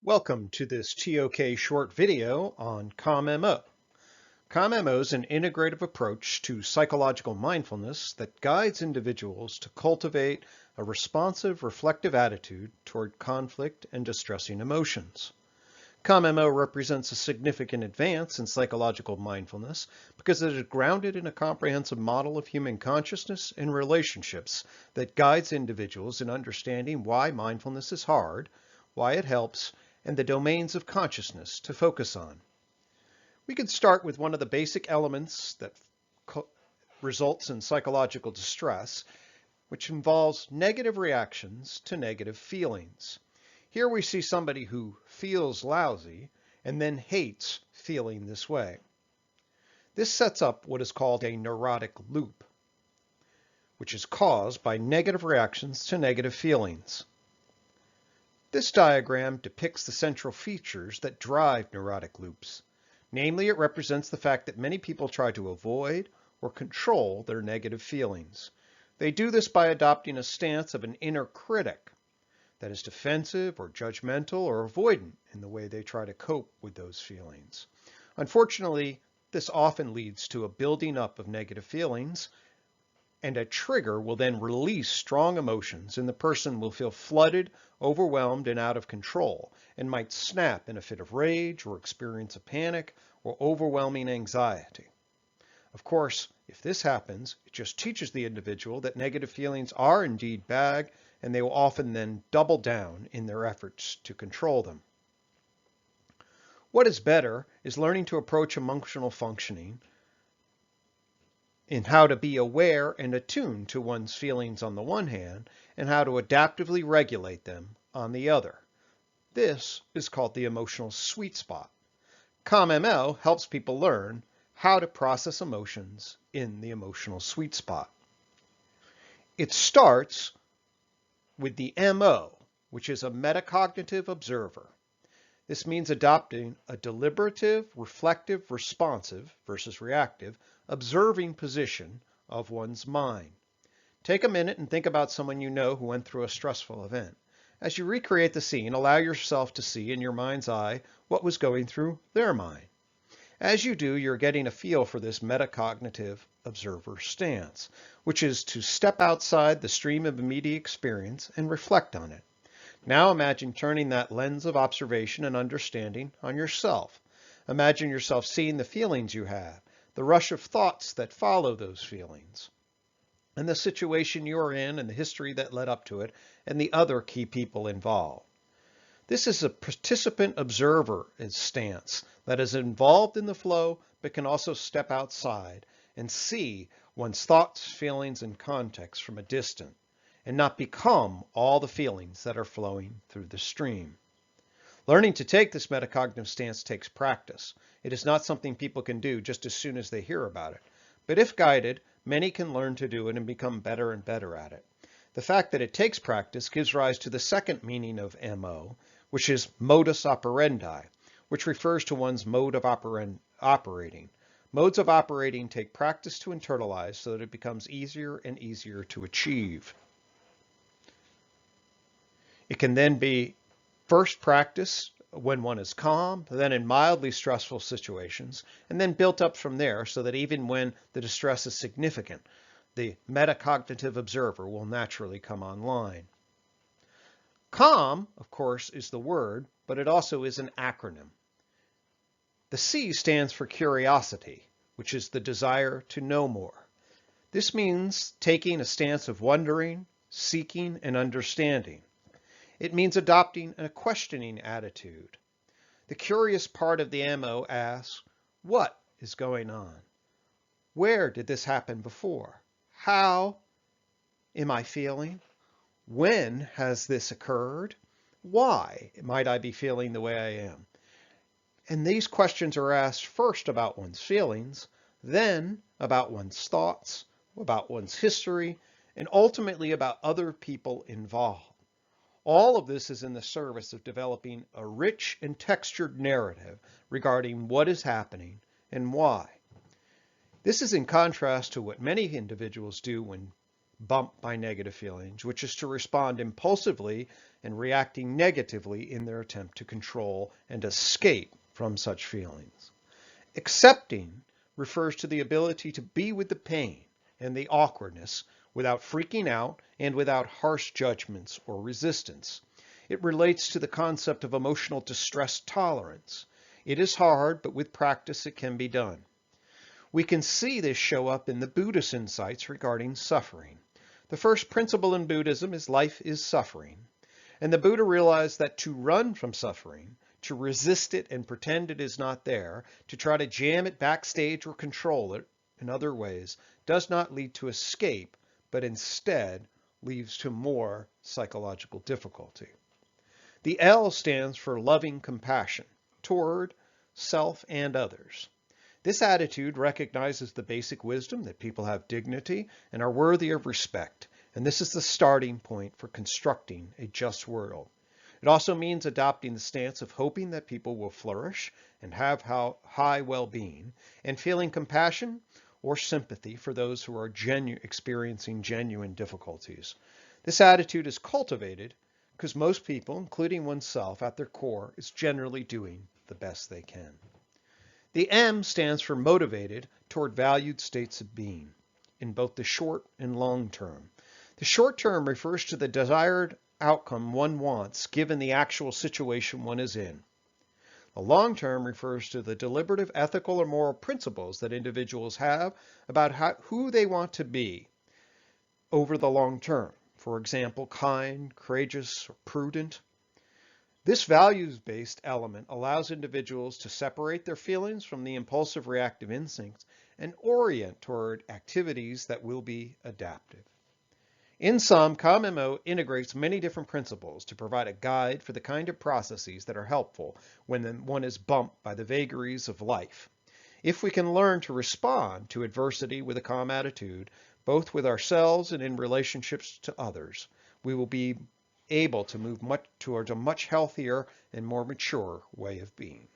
Welcome to this TOK short video on CalmMO. CalmMO is an integrative approach to psychological mindfulness that guides individuals to cultivate a responsive, reflective attitude toward conflict and distressing emotions. CalmMO represents a significant advance in psychological mindfulness because it is grounded in a comprehensive model of human consciousness and relationships that guides individuals in understanding why mindfulness is hard, why it helps, and the domains of consciousness to focus on. We can start with one of the basic elements that results in psychological distress, which involves negative reactions to negative feelings. Here we see somebody who feels lousy and then hates feeling this way. This sets up what is called a neurotic loop, which is caused by negative reactions to negative feelings. This diagram depicts the central features that drive neurotic loops. Namely, it represents the fact that many people try to avoid or control their negative feelings. They do this by adopting a stance of an inner critic that is defensive or judgmental or avoidant in the way they try to cope with those feelings. Unfortunately, this often leads to a building up of negative feelings, and a trigger will then release strong emotions, and the person will feel flooded, overwhelmed, and out of control, and might snap in a fit of rage or experience a panic or overwhelming anxiety. Of course, if this happens, it just teaches the individual that negative feelings are indeed bad, and they will often then double down in their efforts to control them. What is better is learning to approach emotional functioning in how to be aware and attuned to one's feelings on the one hand, and how to adaptively regulate them on the other. This is called the emotional sweet spot. CalmMO helps people learn how to process emotions in the emotional sweet spot. It starts with the MO, which is a metacognitive observer. This means adopting a deliberative, reflective, responsive versus reactive, observing position of one's mind. Take a minute and think about someone you know who went through a stressful event. As you recreate the scene, allow yourself to see in your mind's eye what was going through their mind. As you do, you're getting a feel for this metacognitive observer stance, which is to step outside the stream of immediate experience and reflect on it. Now imagine turning that lens of observation and understanding on yourself. Imagine yourself seeing the feelings you have, the rush of thoughts that follow those feelings, and the situation you're in and the history that led up to it, and the other key people involved. This is a participant observer stance that is involved in the flow, but can also step outside and see one's thoughts, feelings, and context from a distance, and not become all the feelings that are flowing through the stream. Learning to take this metacognitive stance takes practice. It is not something people can do just as soon as they hear about it. But if guided, many can learn to do it and become better and better at it. The fact that it takes practice gives rise to the second meaning of MO, which is modus operandi, which refers to one's mode of operating. Modes of operating take practice to internalize so that it becomes easier and easier to achieve. It can then be first practiced when one is calm, then in mildly stressful situations, and then built up from there so that even when the distress is significant, the metacognitive observer will naturally come online. Calm, of course, is the word, but it also is an acronym. The C stands for curiosity, which is the desire to know more. This means taking a stance of wondering, seeking, and understanding. It means adopting a questioning attitude. The curious part of the MO asks, what is going on? Where did this happen before? How am I feeling? When has this occurred? Why might I be feeling the way I am? And these questions are asked first about one's feelings, then about one's thoughts, about one's history, and ultimately about other people involved. All of this is in the service of developing a rich and textured narrative regarding what is happening and why. This is in contrast to what many individuals do when bumped by negative feelings, which is to respond impulsively and reacting negatively in their attempt to control and escape from such feelings. Accepting refers to the ability to be with the pain and the awkwardness without freaking out and without harsh judgments or resistance. It relates to the concept of emotional distress tolerance. It is hard, but with practice it can be done. We can see this show up in the Buddhist insights regarding suffering. The first principle in Buddhism is life is suffering. And the Buddha realized that to run from suffering, to resist it and pretend it is not there, to try to jam it backstage or control it in other ways, does not lead to escape, but instead leads to more psychological difficulty. The L stands for loving compassion toward self and others. This attitude recognizes the basic wisdom that people have dignity and are worthy of respect, and this is the starting point for constructing a just world. It also means adopting the stance of hoping that people will flourish and have high well-being, and feeling compassion or sympathy for those who are experiencing genuine difficulties. This attitude is cultivated because most people, including oneself at their core, is generally doing the best they can. The M stands for motivated toward valued states of being in both the short and long term. The short term refers to the desired outcome one wants given the actual situation one is in. The long term refers to the deliberative ethical or moral principles that individuals have about who they want to be over the long term. For example, kind, courageous, or prudent. This values-based element allows individuals to separate their feelings from the impulsive reactive instincts and orient toward activities that will be adaptive. In sum, CalmMO integrates many different principles to provide a guide for the kind of processes that are helpful when one is bumped by the vagaries of life. If we can learn to respond to adversity with a calm attitude, both with ourselves and in relationships to others, we will be able to move towards a much healthier and more mature way of being.